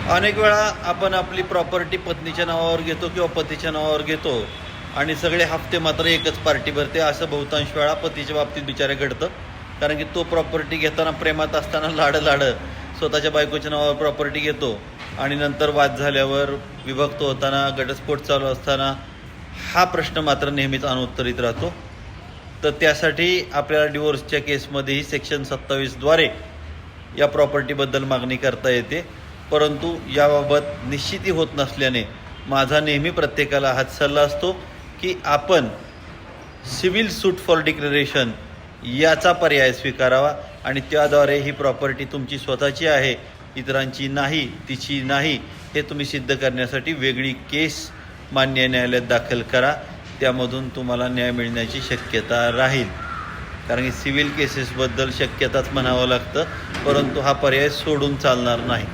अनेक वेळा आपण आपली प्रॉपर्टी पत्नीच्या नावावर घेतो किंवा पतीच्या नावावर घेतो आणि सगळे हप्ते मात्र एकच पार्टी भरते. असं बहुतांश वेळा पतीच्या बाबतीत बिचारे घडतं, कारण की तो प्रॉपर्टी घेताना प्रेमात असताना लाड स्वतःच्या बायकोच्या नावावर प्रॉपर्टी घेतो आणि नंतर वाद झाल्यावर विभक्त होताना घटस्फोट चालू असताना हा प्रश्न मात्र नेहमीच अनुत्तरित राहतो. तर त्यासाठी आपल्याला डिवोर्सच्या केसमध्येही सेक्शन 27द्वारे या प्रॉपर्टीबद्दल मागणी करता येते. परंतु याबाबत निश्चिती होत नसल्याने माझा नेहमी प्रत्येकाला हाच सल्ला असतो की आपण सिव्हिल सूट फॉर डिक्लेरेशन याचा पर्याय स्वीकारावा आणि त्याद्वारे ही प्रॉपर्टी तुमची स्वतःची आहे, इतरांची नाही, तिची नाही, हे तुम्ही सिद्ध करण्यासाठी वेगळी केस मान्य न्यायालयात दाखल करा. त्यामधून तुम्हाला न्याय मिळण्याची शक्यता राहील, कारण की सिव्हिल केसेसबद्दल शक्यताच म्हणावं लागतं, परंतु हा पर्याय सोडून चालणार नाही.